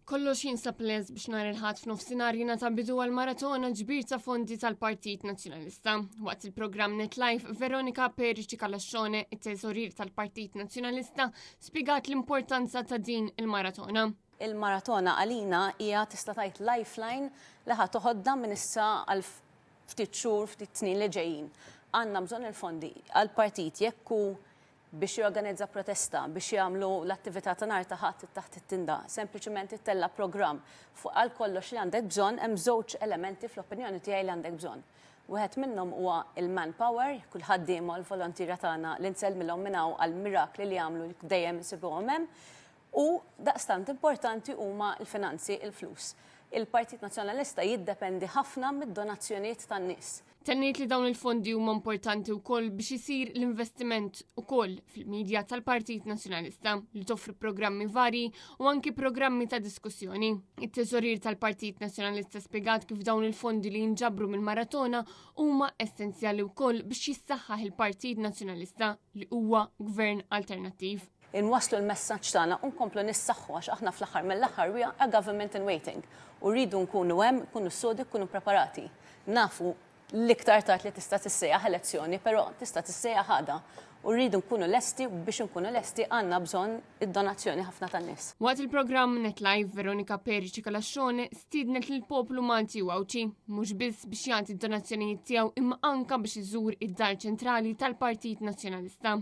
Kollox jinsab les biex nhar il-ħadd f'nofsinhar jingħata bidu għall-maratona ġbir ta' fondi tal-Partit Nazzjonalista. Waqt il-programm NetLife, Veronika Perici Kalascione, it-teżorir tal-Partit Nazzjonalista, spjegat l-importanza ta' din il-maratona. Il-maratona għalina hija tista' tgħid lifeline li ħadd toħodna minn issa għal ftit xhur, ftit snin li ġejjin. Għandna bżonn il-fondi għall-partit jekk hu biex jorganizza protesta, biex jagħmlu l-attività ta' nhar ta' ħadd taħt it-tinda, sempliċement ittella programm fuq għal kollox li għandek bżonn hemm żewġ elementi fl-opinjoni tiegħi li għandek bżonn. Wieħed minnhom huwa il-manpower, kull ħaddiem u l-volontira tagħna li nsellmilhom minn hawn għall-mirakli li jagħmlu li dejjem isibuhom hemm, u daqstant importanti huma l-finanzi, il-flus. Il-Partit Nazzjonalista jiddependi ħafna mid-donazzjonijiet tan-nies. Tennejt li dawn il-fondi huma importanti wkoll biex isir l-investiment ukoll fil-medja tal-Partit Nazzjonalista li toffri programmi vari u anki programmi ta' diskussjoni. It-teżorir tal-Partit Nazzjonalista spjegat kif dawn il-fondi li jinġabru mill-maratona huma essenzjali wkoll biex jissaħħaħ il-Partit Nazzjonalista li huwa gvern alternattiv. Inwasslu l-messaġġ tagħna u nkomplu nissaħħu għax aħna fl-aħħar mill-aħħar we are a government in waiting. U rridu nkunu hemm, nkunu sodi, nkunu preparati. Nafu l-iktar tard li tista' tissejjaħ elezzjoni, però tista' tissejjaħ ħada. U rridu nkunu lesti u biex nkunu lesti għandna bżonn id-donazzjoni ħafna tan-nies. Waqt il-programm NetLife, Veronika Perici Kalascione stiednet lill-poplu Malti u Awċi mhux biss biex jagħti d-donazzjonijiet tiegħu imma anke biex iżur id-dar ċentrali tal-Partit Nazzjonalista.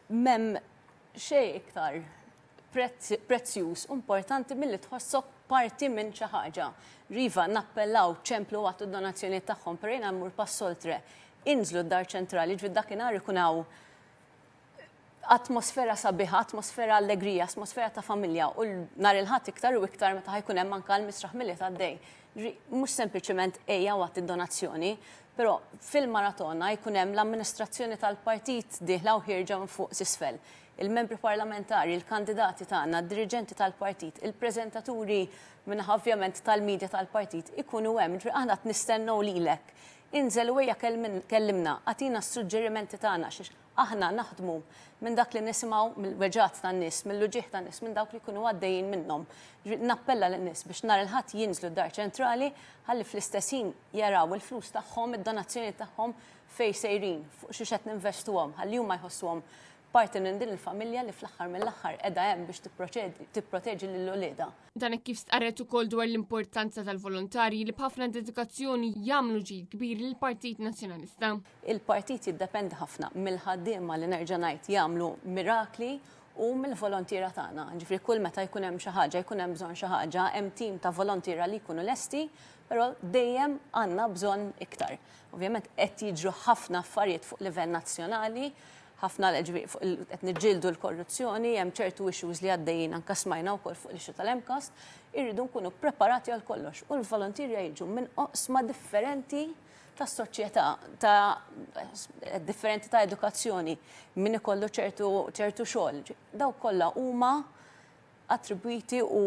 Mem xej iktar prezzjuż importanti milli tħossok parti minn xi ħaġa. Riva nappellaw ċemplu għattu d-donazzjonijiet tagħhom perejna mmur passoltre. Inżlu d-dar ċentrali ġvid dakinhar ikun hawn atmosfera sabiħa, atmosfera allegrija, atmosfera ta' familja u nhar il-ħadd iktar u iktar meta ħajkun hemm anke l-misraħ milli tgħaddej. Mhux sempliċement ejja waqt id-donazzjoni, però fil-maratona jkun hemm l-amministrazzjoni tal-partit dieħla u ħirġa minn fuq s'isfel. Il-membri parlamentari, il-kandidati tagħna, d-diriġenti tal-partit, il-preżentaturi minnaħa ovvjament tal-medja tal-partit ikunu hemm, aħna qed nistennew lilek. Inżel wejja kellimna, għatina s-suġġerimenti tagħna xiex aħna naħdmu minn dak li nisimgħu mill-weġġat tan-nies, mill-luġieħ tan-nies, minn dawk li jkunu għaddejjin minnhom. Nappella lin-nies biex nhar il-ħadd jinżlu d-dar ċentrali ħalli fl-istess ħin jaraw il-flus tagħhom, id-donazzjoni tagħhom fejn sejrin fuq xi qed ninvestuhom ħalli huma jħossuhom parti minn din il-familja li fl-aħħar mill-aħħar qiegħda hemm biex tipproteġi lill-ulieda. Dan kif stqarret ukoll dwar l-importanza tal-volontarji li b'ħafna dedikazzjoni jagħmlu ġid kbir lill-Partit Nazzjonalista. Il-partit jiddependi ħafna mill-ħaddiema li nerġa' ngħid jagħmlu mirakli u mill-volontira tagħna. Ġifri kull meta jkun hemm xi ħaġa, jkun hemm bżonn xi ħaġa, hemm tim ta' volontira li jkunu lesti, però dejjem għandna bżonn iktar. Ovvjament qed jiġru ħafna affarijiet fuq livell nazzjonali, ħafna qed niġġieldu l-korruzzjoni, hemm ċertu issues li għaddejjin anke smajna wkoll fuq l-issue tal-Emkast, irridu nkunu preparati għal kollox. U l-volontirja jiġu minn oqsma differenti tas-soċjetà, differenti ta' edukazzjoni, min ikollu ċertu xogħol. Daw kollha huma attribwiti u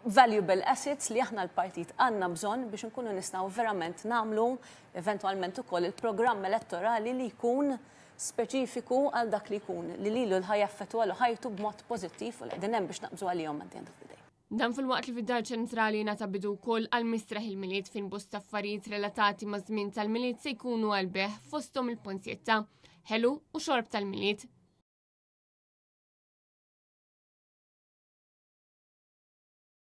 valuable assets li aħna l-partit għandna bżonn biex nkunu nistgħu verament nagħmlu eventwalment ukoll il-programm elettorali li jkun speċifiku għal dak li jkun li lilu l-ħajja affettwalu ħajtu b'mod pożittiv u l-qegħdin hemm biex naqbżu għalihom at the end of the day. Dan fil-waqt li fid-dar ċentrali nata bidu wkoll għal misraħ il-miliet fejn bosta affarijiet relatati ma' żmien tal-miliet se jkunu għal beħ fosthom il-ponzjetta, ħelu u xorb tal-miliet.